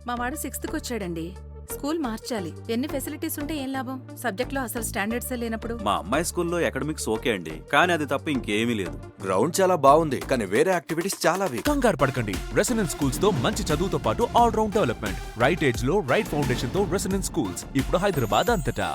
మా వాడు 6th వచ్చాడండి. స్కూల్ మార్చాలి. ఎన్ని ఫెసిలిటీస్ ఉంటే ఏం లాభం? సబ్జెక్ట్లో అసలు స్టాండర్డ్స్ లేనప్పుడు. మా అమ్మాయి స్కూల్లో అకాడమిక్స్ ఓకే అండి, కానీ అది తప్ప ఇంకేమీ లేదు. గ్రౌండ్ చాలా బాగుంది, కానీ వేరే యాక్టివిటీస్ చాలా వీక్. కంగారు పడకండి. రెసిడెన్స్ స్కూల్స్ తో మంచి చదువుతో పాటు all round development. Right age లో రైట్ ఫౌండేషన్ తో రెసిడెన్స్ స్కూల్స్ ఇప్పుడు హైదరాబాద్ అంతటా.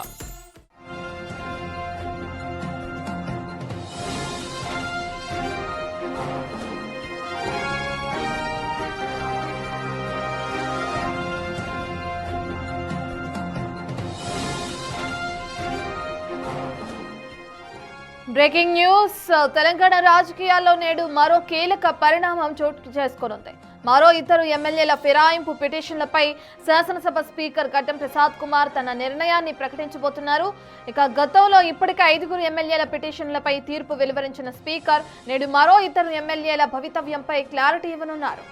Breaking news. తెలంగాణ రాజకీయాల్లో నేడు మరో కీలక పరిణామం చోటు చేసుకోనుంది. మరో ఇద్దరు ఎమ్మెల్యేల ఫిరాయింపు పిటిషన్లపై శాసనసభ స్పీకర్ గడ్డం ప్రసాద్ కుమార్ తన నిర్ణయాన్ని ప్రకటించబోతున్నారు. ఇక గతంలో ఇప్పటికే 5 ఎమ్మెల్యేల పిటిషన్లపై తీర్పు వెలువరించిన స్పీకర్ నేడు మరో ఇద్దరు ఎమ్మెల్యేల భవితవ్యంపై క్లారిటీ ఇవ్వనున్నారు.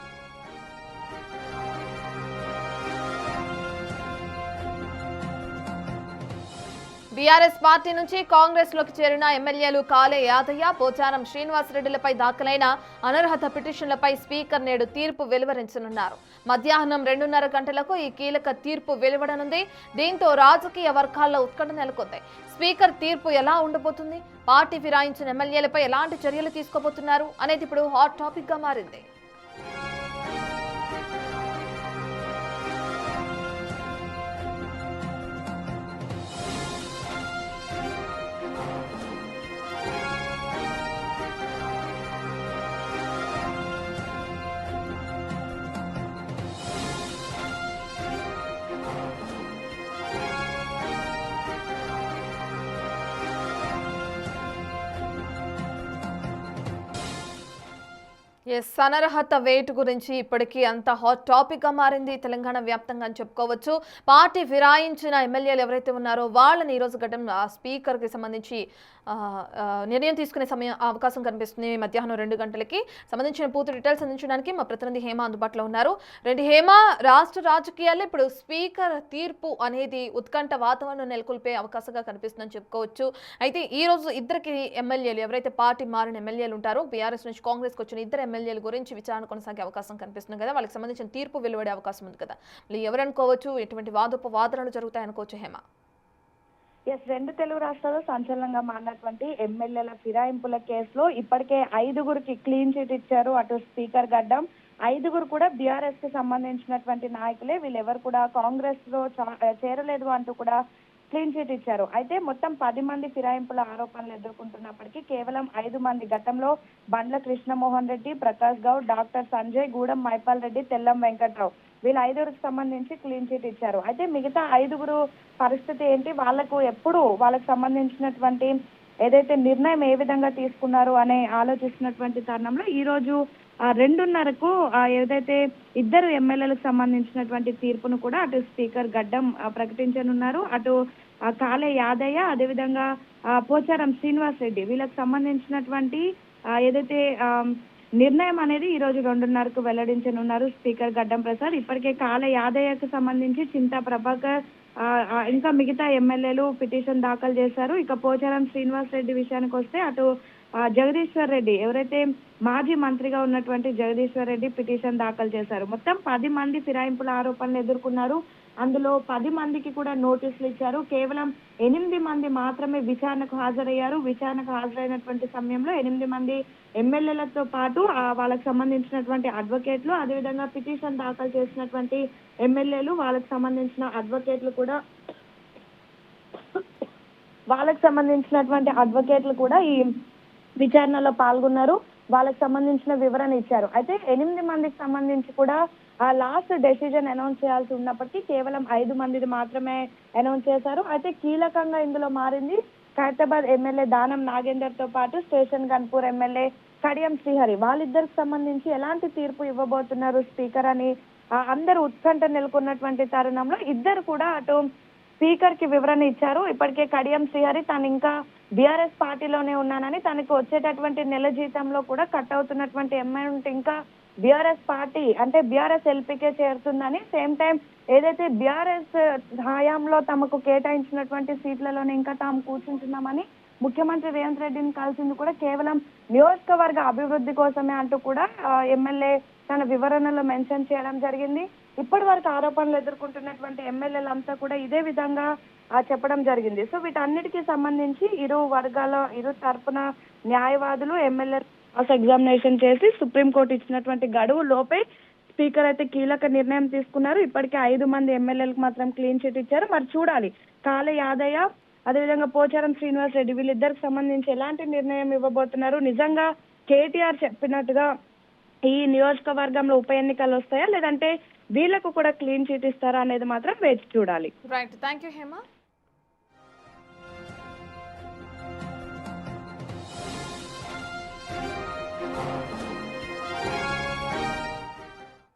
బీఆర్ఎస్ పార్టీ నుంచి కాంగ్రెస్ లోకి చేరిన ఎమ్మెల్యేలు కాలే యాదయ్య, పోచారం శ్రీనివాసరెడ్డిలపై దాఖలైన అనర్హత పిటిషన్లపై స్పీకర్ నేడు తీర్పు వెలువరించనున్నారు. మధ్యాహ్నం 2:30 గంటలకు ఈ కీలక తీర్పు వెలువడనుంది. దీంతో రాజకీయ వర్గాల్లో ఉత్కంఠ నెలకొంది. స్పీకర్ తీర్పు ఎలా ఉండబోతుంది, పార్టీ ఫిరాయించిన ఎమ్మెల్యేలపై ఎలాంటి చర్యలు తీసుకోబోతున్నారు అనేది ఇప్పుడు హాట్ టాపిక్ గా మారింది. అనర్హత వేటు గురించి ఇప్పటికీ అంత హాట్ టాపిక్ గా మారింది తెలంగాణ వ్యాప్తంగా అని చెప్పుకోవచ్చు. పార్టీ ఫిరాయించిన ఎమ్మెల్యేలు ఎవరైతే ఉన్నారో వాళ్ళని ఈరోజు ఘటన స్పీకర్ కి సంబంధించి నిర్ణయం తీసుకునే అవకాశం కనిపిస్తుంది. మధ్యాహ్నం 2 గంటలకి సంబంధించిన పూర్తి డీటెయిల్స్ అందించడానికి మా ప్రతినిధి హేమ అందుబాటులో ఉన్నారు. హేమ, రాష్ట్ర రాజకీయాల్లో ఇప్పుడు స్పీకర్ తీర్పు అనేది ఉత్కంఠ వాతావరణం నెలకొల్పే అవకాశంగా కనిపిస్తుందని చెప్పుకోవచ్చు. అయితే ఈ రోజు ఇద్దరికి ఎమ్మెల్యేలు ఎవరైతే పార్టీ మారిన ఎమ్మెల్యేలు ఉంటారో, బీఆర్ఎస్ నుంచి కాంగ్రెస్కి వచ్చిన ఇద్దరు ఎమ్మెల్యేల గురించి విచారణ కొనసాగే అవకాశం కనిపిస్తుంది కదా, వాళ్ళకి సంబంధించిన తీర్పు వెలువడే అవకాశం ఉంది కదా. మళ్ళీ ఎవరనుకోవచ్చు, ఎటువంటి వాదనలు జరుగుతాయనుకోవచ్చు హేమ? ఎస్, 2 తెలుగు రాష్ట్రాల్లో సంచలనంగా మారినటువంటి ఎమ్మెల్యేల ఫిరాయింపుల కేసులో ఇప్పటికే 5గురికి క్లీన్ చిట్ ఇచ్చారు అటు స్పీకర్ గడ్డం. 5గురు కూడా బీఆర్ఎస్ కి సంబంధించినటువంటి నాయకులే. వీళ్ళెవరు కూడా కాంగ్రెస్ లో చేరలేదు అంటూ కూడా క్లీన్ చిట్ ఇచ్చారు. అయితే మొత్తం 10 మంది ఫిరాయింపుల ఆరోపణలు ఎదుర్కొంటున్నప్పటికీ కేవలం 5 మంది, గతంలో బండ్ల కృష్ణమోహన్ రెడ్డి, ప్రకాష్ గౌడ్, డాక్టర్ సంజయ్, గూడెం మైపాల్ రెడ్డి, తెల్లం వెంకట్రావు, వీళ్ళ 5గురికి సంబంధించి క్లీన్ చిట్ ఇచ్చారు. అయితే మిగతా 5గురు పరిస్థితి ఏంటి, వాళ్ళకు ఎప్పుడు వాళ్ళకు సంబంధించినటువంటి ఏదైతే నిర్ణయం ఏ విధంగా తీసుకున్నారు అనే ఆలోచిస్తున్నటువంటి తరుణంలో ఈ రోజు 2:30కు ఏదైతే ఇద్దరు ఎమ్మెల్యేలకు సంబంధించినటువంటి తీర్పును కూడా అటు స్పీకర్ గడ్డం ప్రకటించనున్నారు. అటు కాలే యాదయ్య, అదేవిధంగా పోచారం శ్రీనివాస్ రెడ్డి, వీళ్ళకి సంబంధించినటువంటి ఏదైతే నిర్ణయం అనేది ఈ రోజు 2:30కు వెల్లడించనున్నారు స్పీకర్ గడ్డం ప్రసాద్. ఇప్పటికే కాలే యాదయ్యకు సంబంధించి చింతా ప్రభాకర్ ఇంకా మిగతా ఎమ్మెల్యేలు పిటిషన్ దాఖలు చేశారు. ఇక పోచారం శ్రీనివాస్ రెడ్డి విషయానికి వస్తే అటు జగదీశ్వర్ రెడ్డి, ఎవరైతే మాజీ మంత్రిగా ఉన్నటువంటి జగదీశ్వర్ రెడ్డి పిటిషన్ దాఖలు చేశారు. మొత్తం 10 మంది ఫిరాయింపుల ఆరోపణలు ఎదుర్కొన్నారు. అందులో 10 మందికి కూడా నోటీసులు ఇచ్చారు. కేవలం 8 మంది మాత్రమే విచారణకు హాజరయ్యారు. విచారణకు హాజరైనటువంటి సమయంలో 8 మంది ఎమ్మెల్యేలతో పాటు వాళ్ళకి సంబంధించినటువంటి అడ్వకేట్లు, అదేవిధంగా పిటిషన్ దాఖలు చేసినటువంటి ఎమ్మెల్యేలు, వాళ్ళకి సంబంధించిన అడ్వకేట్లు కూడా ఈ విచారణలో పాల్గొన్నారు. వాళ్ళకి సంబంధించిన వివరణ ఇచ్చారు. అయితే 8 మందికి సంబంధించి కూడా లాస్ట్ డెసిజన్ అనౌన్స్ చేయాల్సి ఉన్నప్పటికీ కేవలం 5 మందిది మాత్రమే అనౌన్స్ చేశారు. అయితే కీలకంగా ఇందులో మారింది ఖైరతాబాద్ ఎమ్మెల్యే దానం నాగేందర్ తో పాటు స్టేషన్ గన్పూర్ ఎమ్మెల్యే కడియం శ్రీహరి, వాళ్ళిద్దరికి సంబంధించి ఎలాంటి తీర్పు ఇవ్వబోతున్నారు స్పీకర్ అని అందరూ ఉత్కంఠ నెలకొన్నటువంటి తరుణంలో ఇద్దరు కూడా అటు స్పీకర్ కి వివరణ ఇచ్చారు. ఇప్పటికే కడియం శ్రీహరి తాను ఇంకా బీఆర్ఎస్ పార్టీలోనే ఉన్నానని, తనకు వచ్చేటటువంటి నెల జీతంలో కూడా కట్ అవుతున్నటువంటి అమౌంట్ ఇంకా బీఆర్ఎస్ పార్టీ అంటే బీఆర్ఎస్ ఎల్పీకే చేరుతుందని, సేమ్ టైం ఏదైతే బీఆర్ఎస్ హయాంలో తమకు కేటాయించినటువంటి సీట్లలోనే ఇంకా తాము కూర్చుంటున్నామని ముఖ్యమంత్రి రేవంత్ రెడ్డిని కలిసింది కూడా కేవలం నియోజకవర్గ అభివృద్ధి కోసమే అంటూ కూడా ఎమ్మెల్యే తన వివరణలో మెన్షన్ చేయడం జరిగింది. ఇప్పటి వరకు ఆరోపణలు ఎదుర్కొంటున్నటువంటి ఎమ్మెల్యేలంతా కూడా ఇదే విధంగా చెప్పడం జరిగింది. సో వీటన్నిటికీ సంబంధించి ఇరు తరపున న్యాయవాదులు ఎమ్మెల్యే ఎగ్జామినేషన్ చేసి సుప్రీంకోర్టు ఇచ్చినటువంటి గడువు లోపే స్పీకర్ అయితే కీలక నిర్ణయం తీసుకున్నారు. ఇప్పటికే 5 మంది ఎమ్మెల్యేలకు మాత్రం క్లీన్ చిట్ ఇచ్చారు. మరి చూడాలి కాళ యాదయ్య అదేవిధంగా పోచారం శ్రీనివాస్ రెడ్డి వీళ్ళిద్దరికి సంబంధించి ఎలాంటి నిర్ణయం ఇవ్వబోతున్నారు. నిజంగా కేటీఆర్ చెప్పినట్టుగా ఈ నియోజకవర్గంలో ఉప ఎన్నికలు వస్తాయా లేదంటే వీళ్ళకు కూడా క్లీన్ చిట్ ఇస్తారా అనేది మాత్రం వేచి చూడాలి. Right, thank you Hema.